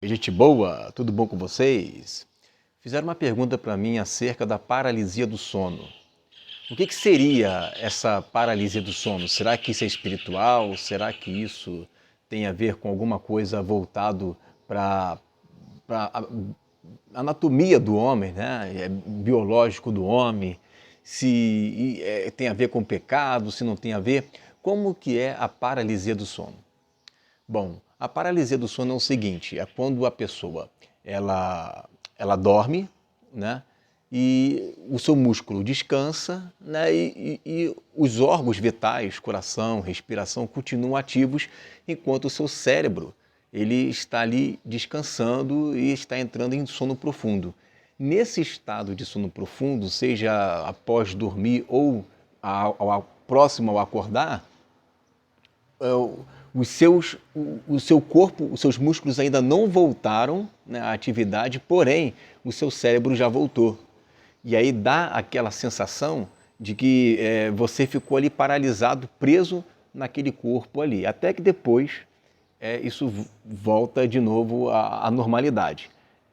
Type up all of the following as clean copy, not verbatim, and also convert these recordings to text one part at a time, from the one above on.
Gente boa, tudo bom com vocês? Fizeram uma pergunta para mim acerca da paralisia do sono. O que seria essa paralisia do sono? Será que isso é espiritual? Será que isso tem a ver com alguma coisa voltado para a anatomia do homem, né? Biológico do homem? Se tem a ver com pecado, se não tem a ver? Como que é a paralisia do sono? Bom, a paralisia do sono é o seguinte, é quando a pessoa ela dorme, né? E o seu músculo descansa, né? E os órgãos vitais, coração, respiração, continuam ativos, enquanto o seu cérebro ele está ali descansando e está entrando em sono profundo. Nesse estado de sono profundo, seja após dormir ou próximo ao acordar, o seu corpo, os seus músculos ainda não voltaram, né, à atividade, porém o seu cérebro já voltou. E aí dá aquela sensação de que você ficou ali paralisado, preso naquele corpo ali, até que depois isso volta de novo à normalidade.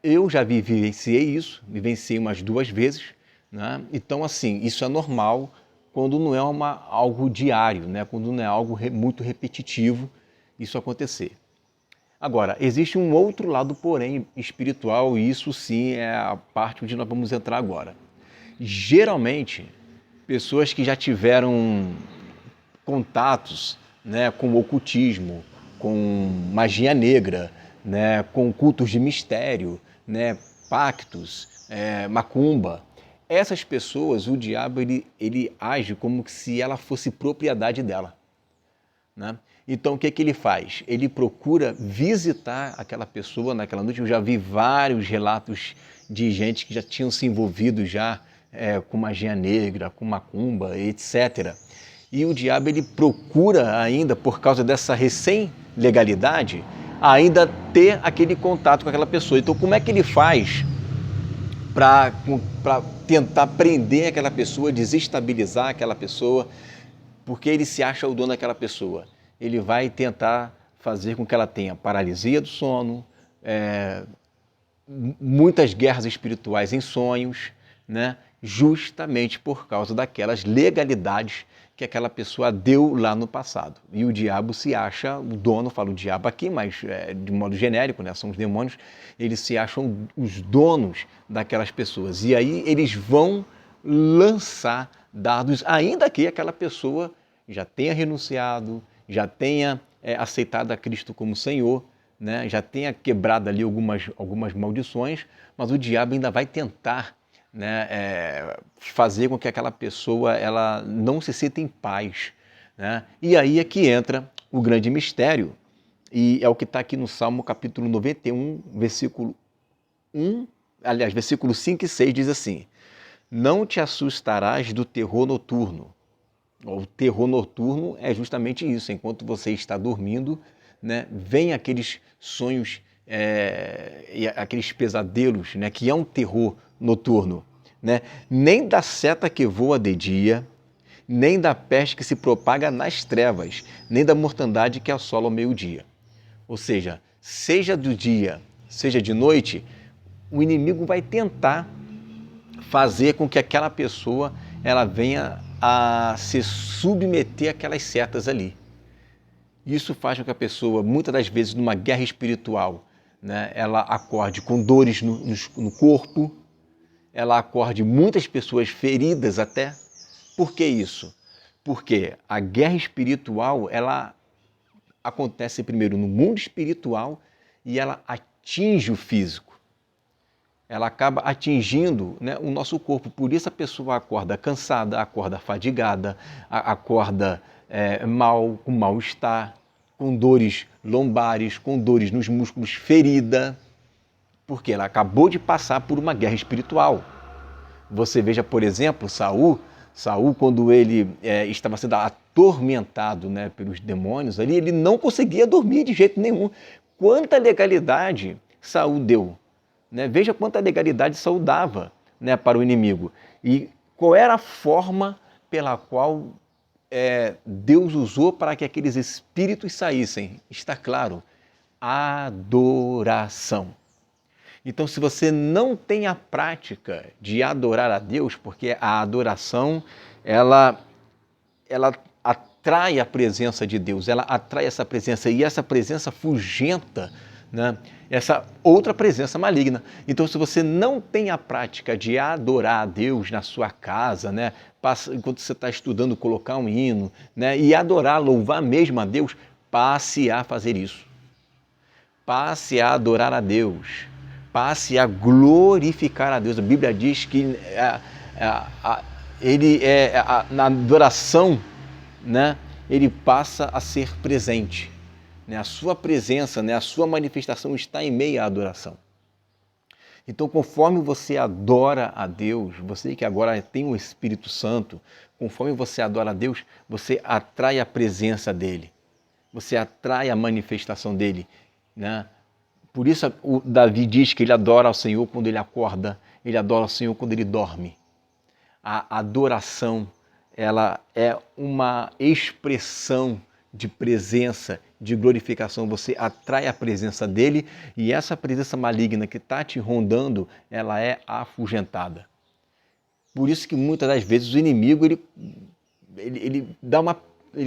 Eu já vivenciei isso, vivenciei umas 2 vezes, né? Então, assim, isso é normal quando não é algo diário, né? Quando não é algo muito repetitivo isso acontecer. Agora, existe um outro lado, porém, espiritual, e isso sim é a parte onde nós vamos entrar agora. Geralmente, pessoas que já tiveram contatos, né, com o ocultismo, com magia negra, né, com cultos de mistério, né, pactos, macumba. Essas pessoas, o diabo ele age como se ela fosse propriedade dela, né? Então o que ele faz? Ele procura visitar aquela pessoa naquela noite. Eu já vi vários relatos de gente que já tinham se envolvido já com magia negra, com macumba, etc. E o diabo ele procura ainda, por causa dessa recém-legalidade, ainda ter aquele contato com aquela pessoa. Então como é que ele faz para tentar prender aquela pessoa, desestabilizar aquela pessoa, porque ele se acha o dono daquela pessoa? Ele vai tentar fazer com que ela tenha paralisia do sono, muitas guerras espirituais em sonhos, né? Justamente por causa daquelas legalidades que aquela pessoa deu lá no passado. E o diabo se acha o dono, falo o diabo aqui, mas de modo genérico, né? São os demônios, eles se acham os donos daquelas pessoas. E aí eles vão lançar dados, ainda que aquela pessoa já tenha renunciado, já tenha aceitado a Cristo como Senhor, né, já tenha quebrado ali algumas maldições, mas o diabo ainda vai tentar, né, fazer com que aquela pessoa ela não se sinta em paz, né? E aí é que entra o grande mistério, e é o que está aqui no Salmo capítulo 91, versículo 1, aliás, versículo 5 e 6 diz assim: não te assustarás do terror noturno. O terror noturno é justamente isso, enquanto você está dormindo, né, vem aqueles sonhos e aqueles pesadelos, né, que é um terror noturno. Né? Nem da seta que voa de dia, nem da peste que se propaga nas trevas, nem da mortandade que assola ao meio-dia. Ou seja do dia, seja de noite, o inimigo vai tentar fazer com que aquela pessoa ela venha a se submeter àquelas setas ali. Isso faz com que a pessoa, muitas das vezes, numa guerra espiritual, né, ela acorde com dores no corpo, ela acorde muitas pessoas feridas até. Por que isso? Porque a guerra espiritual, ela acontece primeiro no mundo espiritual e ela atinge o físico. Ela acaba atingindo, né, o nosso corpo. Por isso a pessoa acorda cansada, acorda fadigada, acorda com mal-estar, com dores lombares, com dores nos músculos, ferida, porque ela acabou de passar por uma guerra espiritual. Você veja, por exemplo, Saul, quando ele estava sendo atormentado, né, pelos demônios ali, ele não conseguia dormir de jeito nenhum. Quanta legalidade Saul deu, né? Veja quanta legalidade Saul dava, né, para o inimigo. E qual era a forma pela qual Deus usou para que aqueles espíritos saíssem? Está claro, adoração. Então, se você não tem a prática de adorar a Deus, porque a adoração, ela atrai a presença de Deus, ela atrai essa presença, e essa presença afugenta, né, essa outra presença maligna. Então, se você não tem a prática de adorar a Deus na sua casa, né, enquanto você está estudando, colocar um hino, né, e adorar, louvar mesmo a Deus, passe a fazer isso. Passe a adorar a Deus. Passe a glorificar a Deus. A Bíblia diz que na adoração, né, ele passa a ser presente. Né? A sua presença, né, a sua manifestação está em meio à adoração. Então, conforme você adora a Deus, você que agora tem o Espírito Santo, conforme você adora a Deus, você atrai a presença dele. Você atrai a manifestação dele, né? Por isso o Davi diz que ele adora ao Senhor quando ele acorda, ele adora ao Senhor quando ele dorme. A adoração, ela é uma expressão de presença, de glorificação. Você atrai a presença dele e essa presença maligna que está te rondando, ela é afugentada. Por isso que muitas das vezes o inimigo ele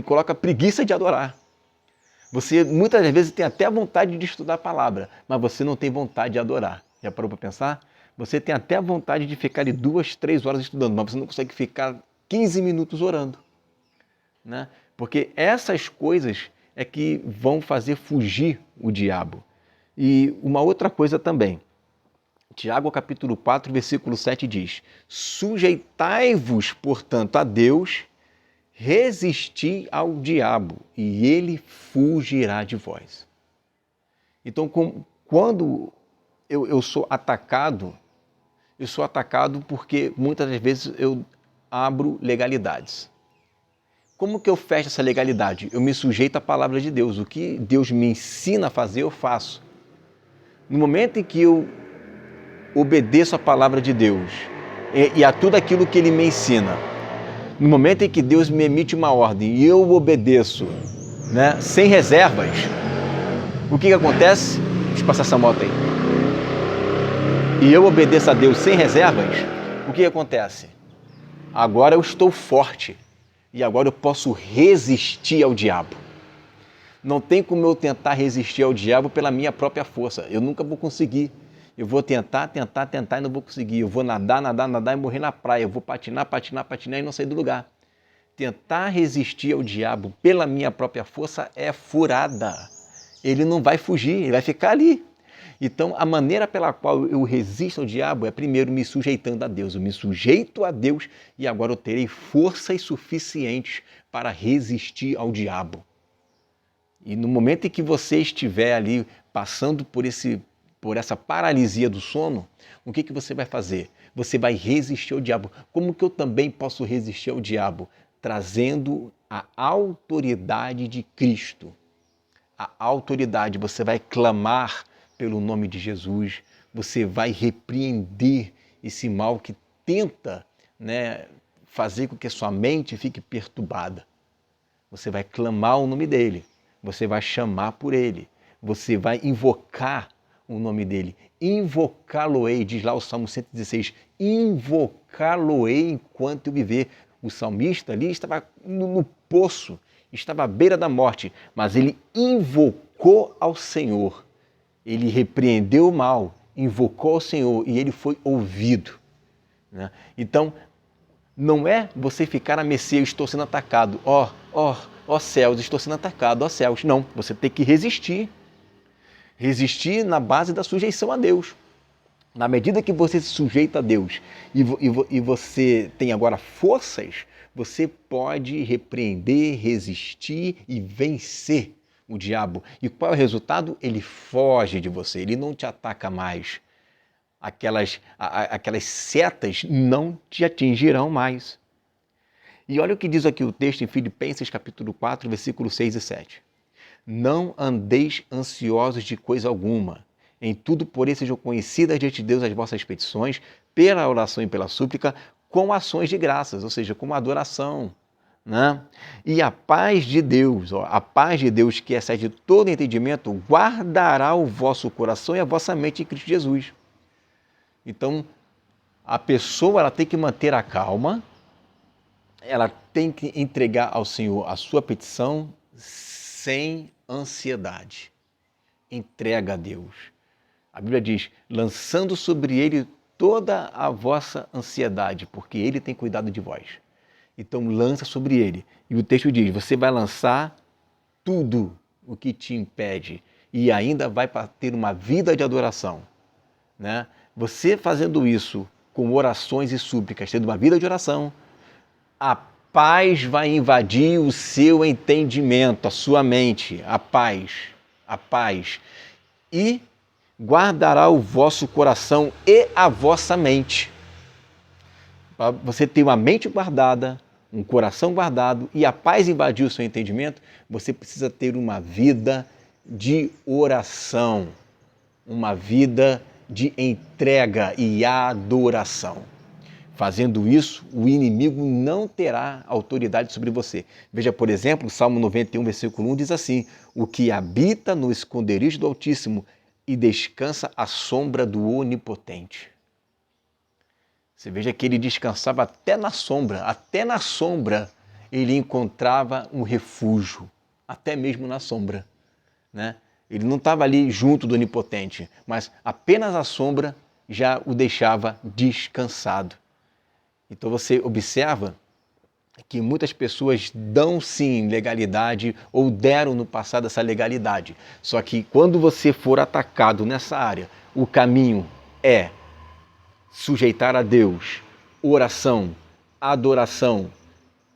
coloca preguiça de adorar. Você muitas das vezes tem até vontade de estudar a palavra, mas você não tem vontade de adorar. Já parou para pensar? Você tem até vontade de ficar de 2, 3 horas estudando, mas você não consegue ficar 15 minutos orando. Né? Porque essas coisas é que vão fazer fugir o diabo. E uma outra coisa também. Tiago capítulo 4, versículo 7 diz: sujeitai-vos, portanto, a Deus, resisti ao diabo e ele fugirá de vós. Então, quando eu sou atacado porque muitas das vezes eu abro legalidades. Como que eu fecho essa legalidade? Eu me sujeito à palavra de Deus. O que Deus me ensina a fazer, eu faço. No momento em que eu obedeço à palavra de Deus e a tudo aquilo que Ele me ensina, no momento em que Deus me emite uma ordem e eu obedeço, né, sem reservas, o que acontece? Deixa eu passar essa moto aí. E eu obedeço a Deus sem reservas, o que acontece? Agora eu estou forte e agora eu posso resistir ao diabo. Não tem como eu tentar resistir ao diabo pela minha própria força. Eu nunca vou conseguir. Eu vou tentar e não vou conseguir. Eu vou nadar e morrer na praia. Eu vou patinar e não sair do lugar. Tentar resistir ao diabo pela minha própria força é furada. Ele não vai fugir, ele vai ficar ali. Então, a maneira pela qual eu resisto ao diabo é primeiro me sujeitando a Deus. Eu me sujeito a Deus e agora eu terei forças suficientes para resistir ao diabo. E no momento em que você estiver ali passando por essa paralisia do sono, o que você vai fazer? Você vai resistir ao diabo. Como que eu também posso resistir ao diabo? Trazendo a autoridade de Cristo. A autoridade, você vai clamar pelo nome de Jesus, você vai repreender esse mal que tenta, né, fazer com que a sua mente fique perturbada. Você vai clamar o nome dele, você vai chamar por ele, você vai invocar o nome dele. Invocá-lo-ei, diz lá o Salmo 116, invocá-lo-ei enquanto eu viver. O salmista ali estava no poço, estava à beira da morte, mas ele invocou ao Senhor. Ele repreendeu o mal, invocou ao Senhor e ele foi ouvido. Né? Então, não é você ficar à mercê, eu estou sendo atacado, ó céus, estou sendo atacado, ó céus. Não, você tem que resistir. Resistir na base da sujeição a Deus. Na medida que você se sujeita a Deus e você tem agora forças, você pode repreender, resistir e vencer o diabo. E qual é o resultado? Ele foge de você, ele não te ataca mais. Aquelas setas não te atingirão mais. E olha o que diz aqui o texto em Filipenses capítulo 4, versículos 6 e 7. Não andeis ansiosos de coisa alguma. Em tudo, porém, sejam conhecidas diante de Deus as vossas petições, pela oração e pela súplica, com ações de graças, ou seja, com adoração, né? E a paz de Deus, ó, a paz de Deus que excede todo entendimento, guardará o vosso coração e a vossa mente em Cristo Jesus. Então, a pessoa ela tem que manter a calma, ela tem que entregar ao Senhor a sua petição sem ansiedade. Entrega a Deus. A Bíblia diz, lançando sobre Ele toda a vossa ansiedade, porque Ele tem cuidado de vós. Então lança sobre Ele. E o texto diz, você vai lançar tudo o que te impede e ainda vai ter uma vida de adoração, né? Você fazendo isso com orações e súplicas, tendo uma vida de oração, a paz vai invadir o seu entendimento, a sua mente, a paz, e guardará o vosso coração e a vossa mente. Para você ter uma mente guardada, um coração guardado e a paz invadir o seu entendimento, você precisa ter uma vida de oração, uma vida de entrega e adoração. Fazendo isso, o inimigo não terá autoridade sobre você. Veja, por exemplo, o Salmo 91, versículo 1 diz assim, o que habita no esconderijo do Altíssimo e descansa à sombra do Onipotente. Você veja que ele descansava até na sombra ele encontrava um refúgio, até mesmo na sombra, né? Ele não estava ali junto do Onipotente, mas apenas a sombra já o deixava descansado. Então você observa que muitas pessoas dão sim legalidade ou deram no passado essa legalidade. Só que quando você for atacado nessa área, o caminho é sujeitar a Deus, oração, adoração.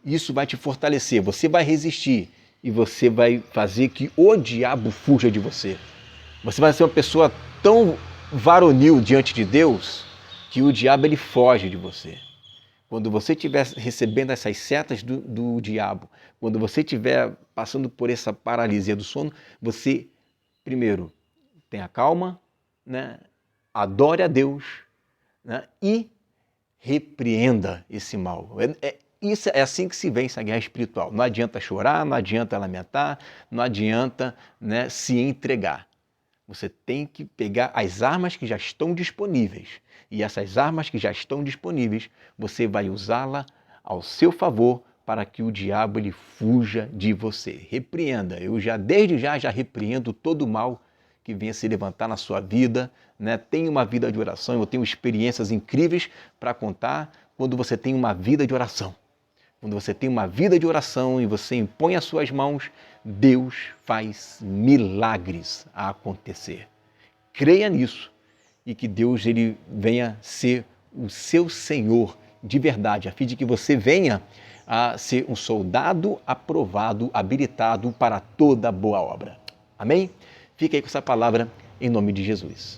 Isso vai te fortalecer, você vai resistir e você vai fazer que o diabo fuja de você. Você vai ser uma pessoa tão varonil diante de Deus que o diabo ele foge de você. Quando você estiver recebendo essas setas do diabo, quando você estiver passando por essa paralisia do sono, você, primeiro, tenha calma, né? Adore a Deus, né? E repreenda esse mal. Isso é assim que se vence a guerra espiritual. Não adianta chorar, não adianta lamentar, não adianta, né, se entregar. Você tem que pegar as armas que já estão disponíveis. E essas armas que já estão disponíveis, você vai usá-la ao seu favor para que o diabo ele fuja de você. Repreenda. Eu desde já repreendo todo o mal que venha se levantar na sua vida, né? Tenha uma vida de oração. Eu tenho experiências incríveis para contar quando você tem uma vida de oração. Quando você tem uma vida de oração e você impõe as suas mãos, Deus faz milagres a acontecer. Creia nisso e que Deus ele venha ser o seu Senhor de verdade, a fim de que você venha a ser um soldado aprovado, habilitado para toda boa obra. Amém? Fica aí com essa palavra em nome de Jesus.